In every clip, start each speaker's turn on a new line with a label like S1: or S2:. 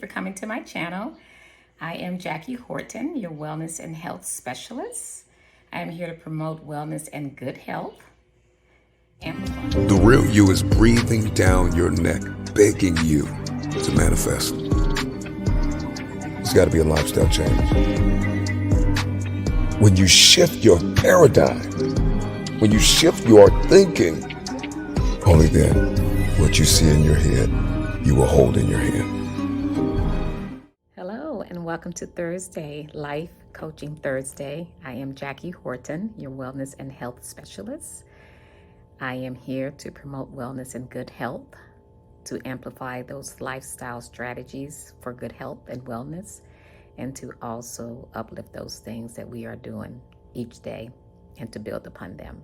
S1: For coming to my channel. I am Jackie Horton, your wellness and health specialist. I am here to promote wellness and good health.
S2: The real you is breathing down your neck, begging you to manifest. It's got to be a lifestyle change. When you shift your paradigm, when you shift your thinking, only then what you see in your head, you will hold in your hand.
S1: Hello, and welcome to Thursday, Life Coaching Thursday. I am Jackie Horton, your wellness and health specialist. I am here to promote wellness and good health, to amplify those lifestyle strategies for good health and wellness, and to also uplift those things that we are doing each day and to build upon them.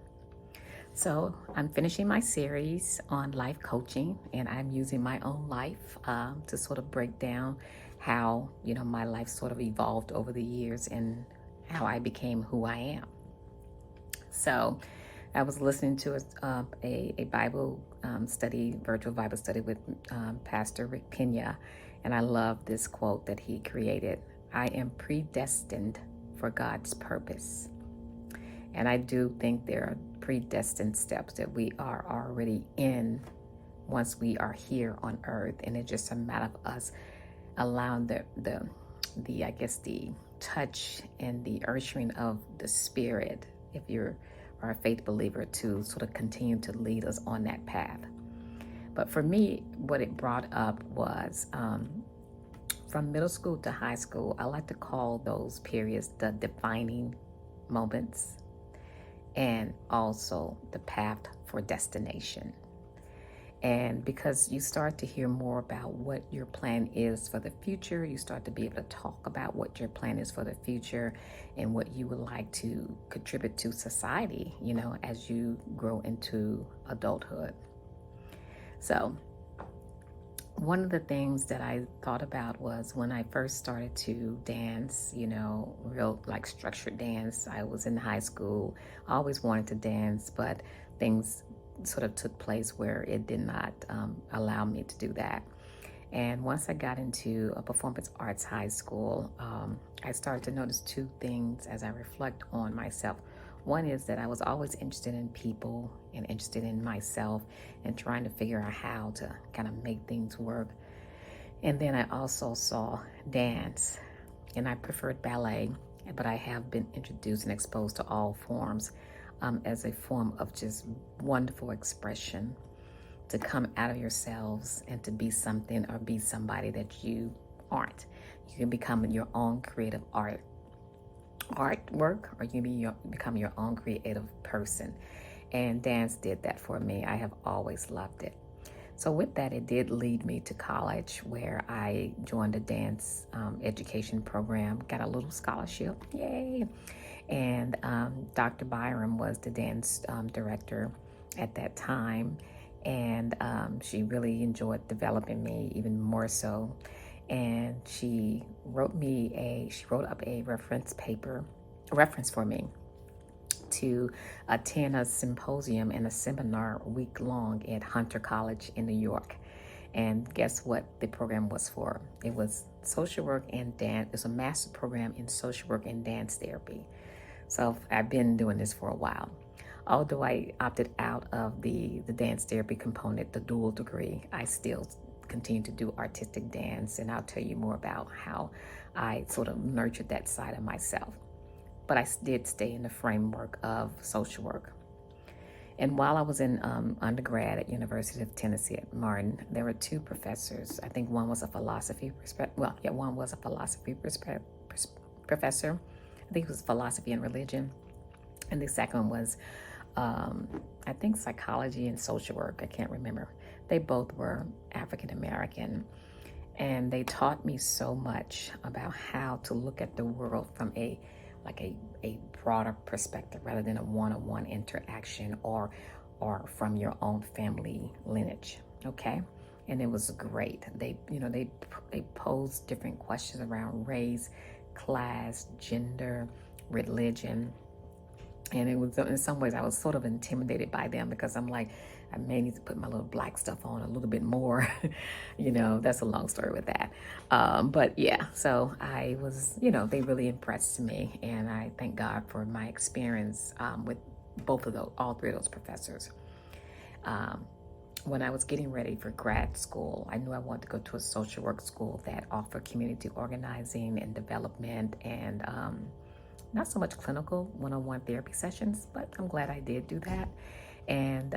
S1: So I'm finishing my series on life coaching, and I'm using my own life to sort of break down how, my life sort of evolved over the years and how I became who I am. So I was listening to a Bible study, virtual Bible study with Pastor Rick Pena, and I love this quote that he created. I am predestined for God's purpose. And I do think there are predestined steps that we are already in once we are here on earth. And it's just a matter of us allowing the touch and the ushering of the Spirit, if you're a faith believer, to sort of continue to lead us on that path. But for me, what it brought up was from middle school to high school, I like to call those periods the defining moments, and also the path for destination. And because you start to hear more about what your plan is for the future, you start to be able to talk about what your plan is for the future and what you would like to contribute to society, as you grow into adulthood. So one of the things that I thought about was when I first started to dance, real like structured dance. I was in high school. I always wanted to dance, but things sort of took place where it did not allow me to do that. And once I got into a performance arts high school, I started to notice two things as I reflect on myself. One is that I was always interested in people and interested in myself and trying to figure out how to kind of make things work. And then I also saw dance, and I preferred ballet, but I have been introduced and exposed to all forms as a form of just wonderful expression, to come out of yourselves and to be something or be somebody that you aren't. You can become your own creative artwork, or you can become your own creative person. And dance did that for me. I have always loved it. So with that, it did lead me to college, where I joined a dance education program, got a little scholarship, yay. And Dr. Byram was the dance director at that time. And she really enjoyed developing me even more so. And she wrote up a reference for me to attend a symposium and a seminar week long at Hunter College in New York. And guess what the program was for? It was social work and dance. It's a master program in social work and dance therapy. So I've been doing this for a while. Although I opted out of the dance therapy component, the dual degree, I still continue to do artistic dance, and I'll tell you more about how I sort of nurtured that side of myself. But I did stay in the framework of social work. And while I was in undergrad at University of Tennessee at Martin, there were two professors. I think one was a philosophy professor. I think it was philosophy and religion. And the second one was, I think, psychology and social work. I can't remember. They both were African American. And they taught me so much about how to look at the world from a broader perspective rather than a one-on-one interaction or from your own family lineage. Okay. And it was great. They posed different questions around race, class, gender, religion. And it was, in some ways, I was sort of intimidated by them, because I'm like, I may need to put my little black stuff on a little bit more. That's a long story with that. But yeah, so I was, they really impressed me. And I thank God for my experience with all three of those professors. When I was getting ready for grad school, I knew I wanted to go to a social work school that offered community organizing and development and not so much clinical one-on-one therapy sessions, but I'm glad I did do that. And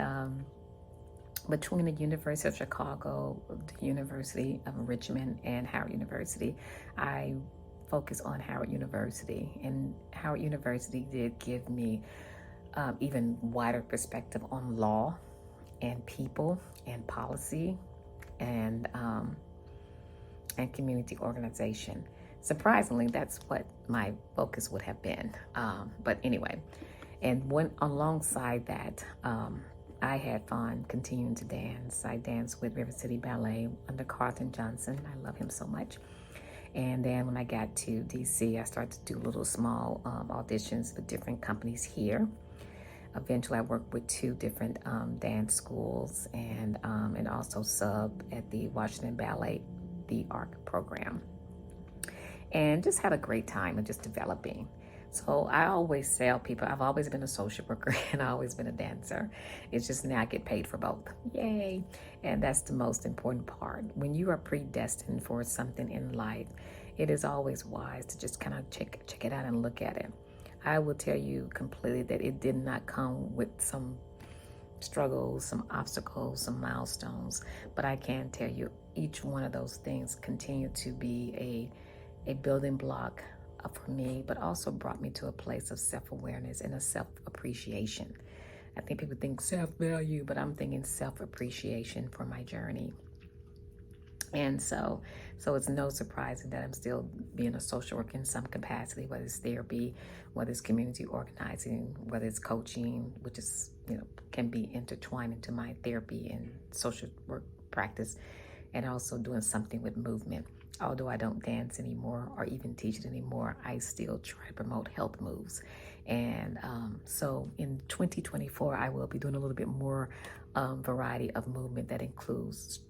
S1: between the University of Chicago, the University of Richmond, and Howard University, I focused on Howard University. And Howard University did give me even wider perspective on law and people and policy and community organization. Surprisingly, that's what my focus would have been. But anyway, and when alongside that, I had fun continuing to dance. I danced with River City Ballet under Carlton Johnson. I love him so much. And then when I got to DC, I started to do little small auditions with different companies here. Eventually, I worked with 2 different dance schools and also sub at the Washington Ballet, the ARC program. And just had a great time of just developing. So I always tell people, I've always been a social worker and I've always been a dancer. It's just now I get paid for both. Yay. And that's the most important part. When you are predestined for something in life, it is always wise to just kind of check it out and look at it. I will tell you completely that it did not come with some struggles, some obstacles, some milestones, but I can tell you each one of those things continued to be a building block for me, but also brought me to a place of self-awareness and a self-appreciation. I think people think self-value, but I'm thinking self-appreciation for my journey. And so it's no surprise that I'm still being a social worker in some capacity, whether it's therapy, whether it's community organizing, whether it's coaching, which is, can be intertwined into my therapy and social work practice, and also doing something with movement. Although I don't dance anymore or even teach it anymore, I still try to promote health moves. And so in 2024, I will be doing a little bit more variety of movement that includes,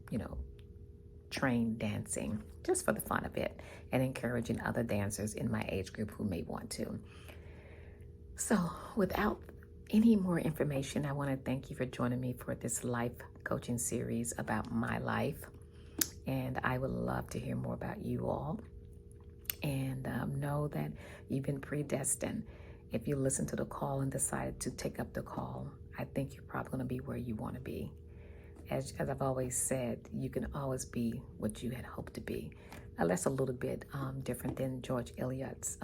S1: trained dancing, just for the fun of it, and encouraging other dancers in my age group who may want to. So without any more information, I want to thank you for joining me for this life coaching series about my life. And I would love to hear more about you all. And know that you've been predestined. If you listen to the call and decide to take up the call, I think you're probably going to be where you want to be. As I've always said, you can always be what you had hoped to be. Now, that's a little bit different than George Eliot's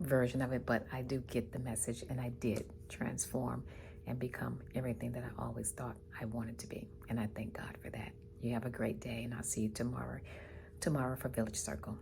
S1: version of it, but I do get the message, and I did transform and become everything that I always thought I wanted to be. And I thank God for that. You have a great day, and I'll see you tomorrow for Village Circle.